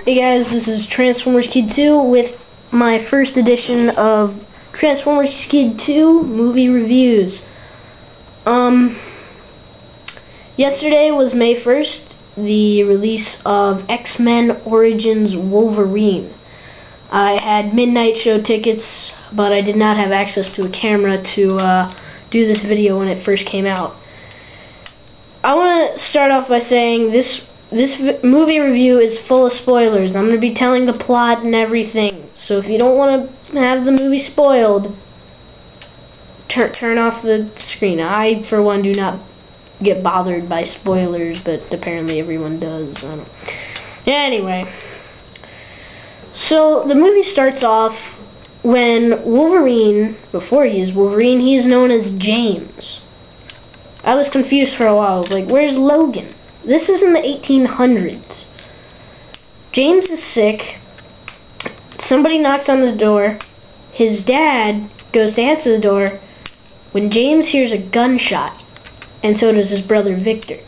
Hey guys, this is Transformers Kid 2 with my first edition of Transformers Kid 2 movie reviews. Yesterday was May 1st, the release of X-Men Origins Wolverine. I had midnight show tickets, but I did not have access to a camera to do this video when it first came out. I want to start off by saying this movie review is full of spoilers. I'm going to be telling the plot and everything. So if you don't want to have the movie spoiled, turn off the screen. I, for one, do not get bothered by spoilers, but apparently everyone does. I don't. Anyway, so the movie starts off when Wolverine, before he is Wolverine, he is known as James. I was confused for a while. I was like, where's Logan? This is in the 1800s. James is sick. Somebody knocks on the door. His dad goes to answer the door when James hears a gunshot, and so does his brother Victor.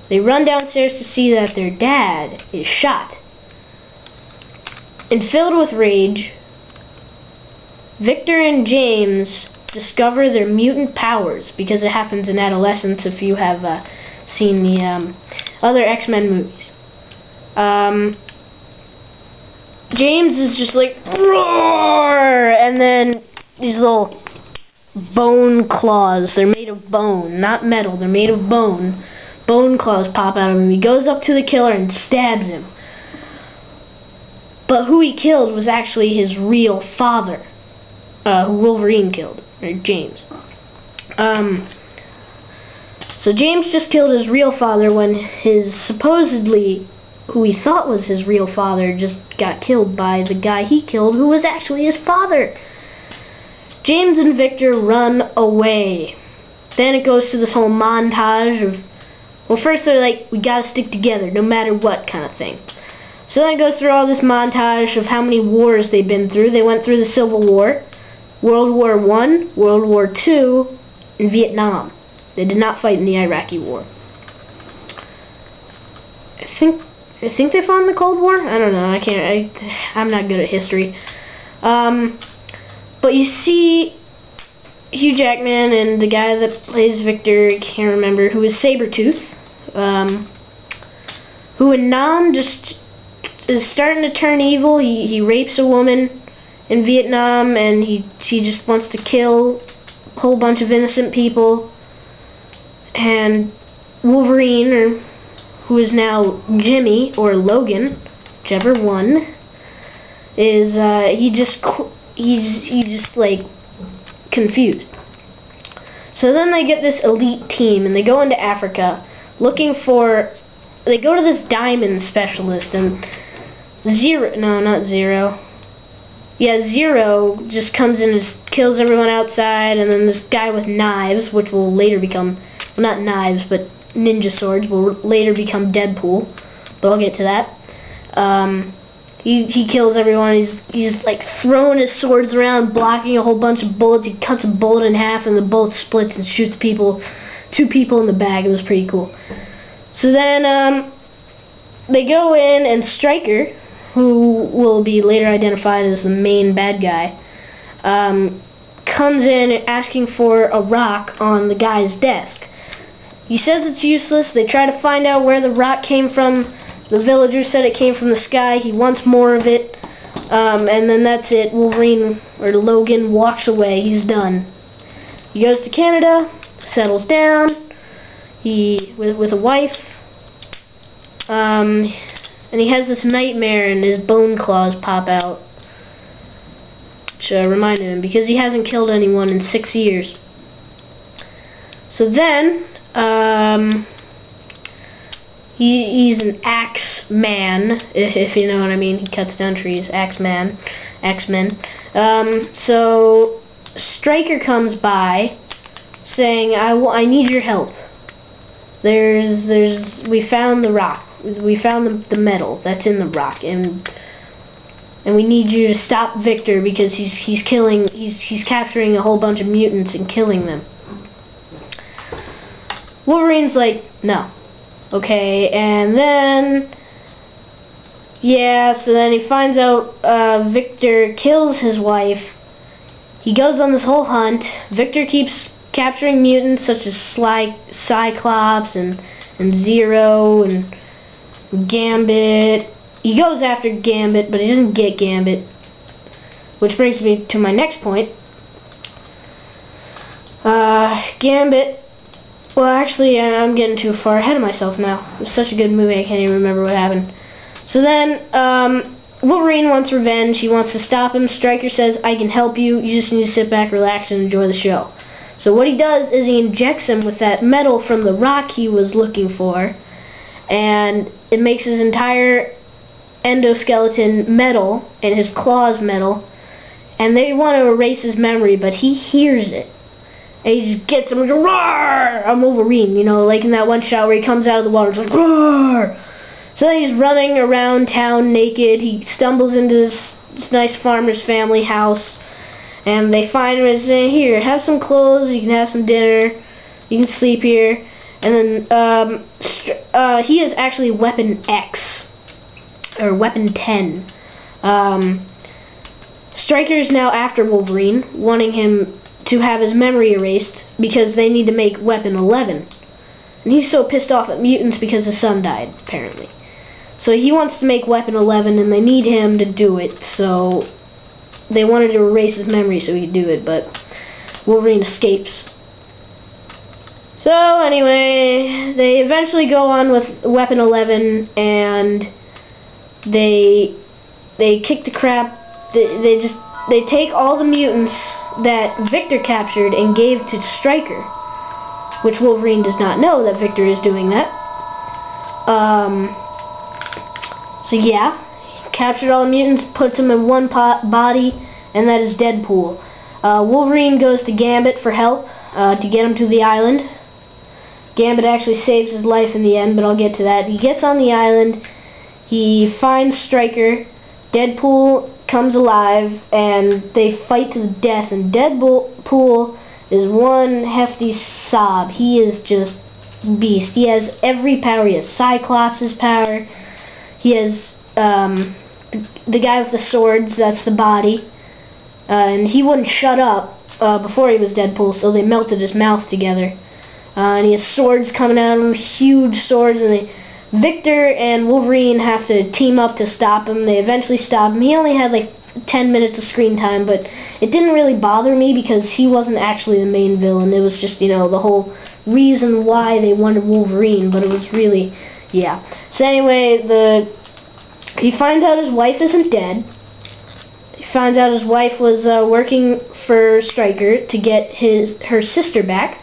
They run downstairs to see that their dad is shot. And filled with rage, Victor and James discover their mutant powers, because it happens in adolescence if you have seen the other X-Men movies. James is just like, roar! And then these little bone claws, they're made of bone, not metal, they're made of bone. Bone claws pop out of him. He goes up to the killer and stabs him. But who he killed was actually his real father, who Wolverine killed, or James. So James just killed his real father when his supposedly, who he thought was his real father, just got killed by the guy he killed, who was actually his father. James and Victor run away. Then it goes to this whole montage of, well, first they're like, we gotta stick together no matter what kind of thing. So then it goes through all this montage of how many wars they've been through. They went through the Civil War, World War I, World War II, and Vietnam. They did not fight in the Iraqi War. I think they fought in the Cold War? I don't know. I'm not good at history. But you see Hugh Jackman and the guy that plays Victor, I can't remember, who is Sabretooth, who in Nam just is starting to turn evil. He rapes a woman in Vietnam, and he just wants to kill a whole bunch of innocent people. And Wolverine, or who is now Jimmy or Logan, whichever one, is he's just like confused. So then they get this elite team and they go into Africa looking for. They go to this diamond specialist, and Zero just comes in and just kills everyone outside, and then this guy with knives, which will later become, well, not knives, but ninja swords, will later become Deadpool, but I'll get to that. He kills everyone. He's like throwing his swords around, blocking a whole bunch of bullets. He cuts a bullet in half, and the bullet splits and shoots two people in the back. It was pretty cool. So then they go in, and Stryker, who will be later identified as the main bad guy, comes in asking for a rock on the guy's desk. He says it's useless. They try to find out where the rock came from. The villager said it came from the sky. He wants more of it. And then that's it. Wolverine, or Logan, walks away. He's done. He goes to Canada, settles down, with a wife, and he has this nightmare and his bone claws pop out, which reminded him, because he hasn't killed anyone in 6 years. So then, he's an axe man, if you know what I mean. He cuts down trees. Axe man. Axemen. So Stryker comes by saying, I need your help. We found the rock. We found the metal that's in the rock, and we need you to stop Victor, because he's capturing a whole bunch of mutants and killing them. Wolverine's like, no. Okay, and then Yeah, so then he finds out Victor kills his wife. He goes on this whole hunt. Victor keeps capturing mutants such as Cyclops and Zero and Gambit. He goes after Gambit, but he doesn't get Gambit. Which brings me to my next point. Gambit. Well, actually, I'm getting too far ahead of myself now. It was such a good movie, I can't even remember what happened. So then, Wolverine wants revenge. He wants to stop him. Stryker says, I can help you. You just need to sit back, relax, and enjoy the show. So what he does is he injects him with that metal from the rock he was looking for. And it makes his entire endoskeleton metal and his claws metal. And they want to erase his memory, but he hears it. And he just gets him and goes, roar! I'm Wolverine, you know, like in that one shot where he comes out of the water, it's like, roar! So then he's running around town naked. He stumbles into this nice farmer's family house. And they find him and say, here, have some clothes, you can have some dinner, you can sleep here. And then he is actually Weapon X, or Weapon 10. Stryker is now after Wolverine, wanting him to have his memory erased because they need to make Weapon 11. And he's so pissed off at mutants because his son died, apparently. So he wants to make Weapon 11 and they need him to do it, so they wanted to erase his memory so he could do it, but Wolverine escapes. So anyway, they eventually go on with Weapon 11 and they kick the crap. They take all the mutants that Victor captured and gave to Stryker, which Wolverine does not know that Victor is doing that. So yeah, he captured all the mutants, puts them in one body, and that is Deadpool. Wolverine goes to Gambit for help to get him to the island. Gambit actually saves his life in the end, but I'll get to that. He gets on the island, he finds Stryker, Deadpool comes alive, and they fight to the death, and Deadpool is one hefty sob. He is just beast. He has every power. He has Cyclops' power. He has the guy with the swords, that's the body. And he wouldn't shut up before he was Deadpool, so they melted his mouth together. And he has swords coming out of him, huge swords, and Victor and Wolverine have to team up to stop him. They eventually stop him. He only had like 10 minutes of screen time, but it didn't really bother me because he wasn't actually the main villain. It was just, you know, the whole reason why they wanted Wolverine, but it was really, yeah. So anyway, he finds out his wife isn't dead. He finds out his wife was working for Stryker to get her sister back.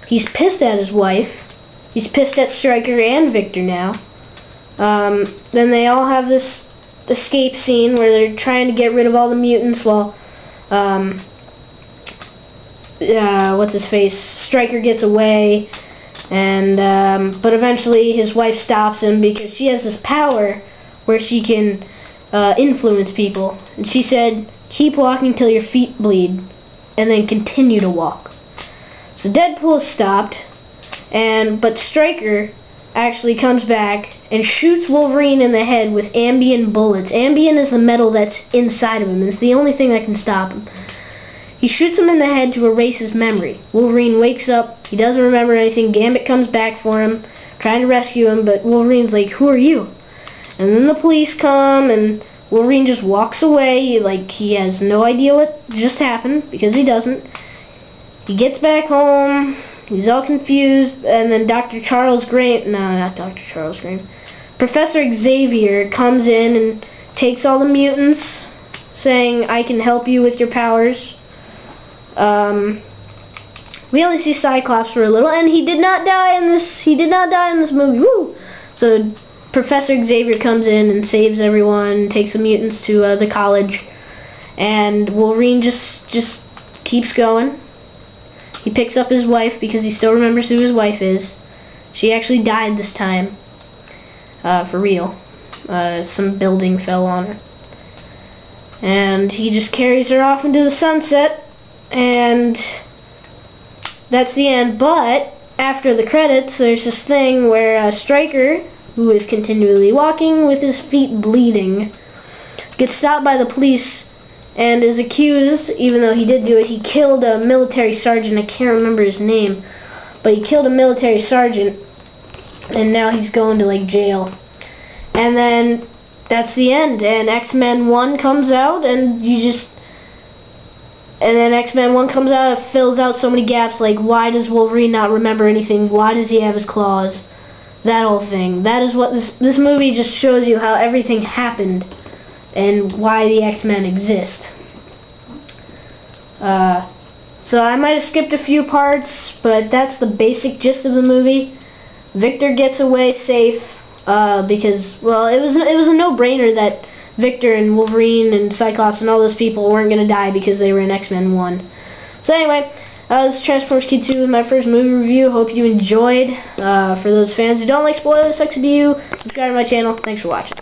He's pissed at his wife. He's pissed at Stryker and Victor now. Then they all have this escape scene where they're trying to get rid of all the mutants while what's his face? Stryker gets away, and but eventually his wife stops him because she has this power where she can influence people. And she said, keep walking till your feet bleed, and then continue to walk. So Deadpool stopped, but Stryker actually comes back and shoots Wolverine in the head with Ambien bullets. Ambien is the metal that's inside of him. It's the only thing that can stop him. He shoots him in the head to erase his memory. Wolverine wakes up. He doesn't remember anything. Gambit comes back for him, trying to rescue him, but Wolverine's like, who are you? And then the police come, and Wolverine just walks away like he has no idea what just happened, because he doesn't. He gets back home. He's all confused, and then Professor Xavier comes in and takes all the mutants, saying, I can help you with your powers. We only see Cyclops for a little, and he did not die in this movie. Woo! So Professor Xavier comes in and saves everyone, takes the mutants to the college, and Wolverine just keeps going. He picks up his wife because he still remembers who his wife is. She actually died this time. For real. Some building fell on her. And he just carries her off into the sunset. And that's the end. But after the credits, there's this thing where Stryker who is continually walking with his feet bleeding, gets stopped by the police and is accused, even though he did do it. He killed a military sergeant. I can't remember his name, but he killed a military sergeant, and now he's going to like jail. And then that's the end. And X-Men 1 comes out, and then X-Men 1 comes out, it fills out so many gaps, like why does Wolverine not remember anything? Why does he have his claws? That whole thing. That is what this movie just shows you, how everything happened and why the X-Men exist. So I might have skipped a few parts, but that's the basic gist of the movie. Victor gets away safe because, well, it was a no-brainer that Victor and Wolverine and Cyclops and all those people weren't going to die because they were in X-Men 1. So anyway, this is Transformers Kid 2 with my first movie review. Hope you enjoyed. For those fans who don't like spoilers, sucks to be you. Subscribe to my channel. Thanks for watching.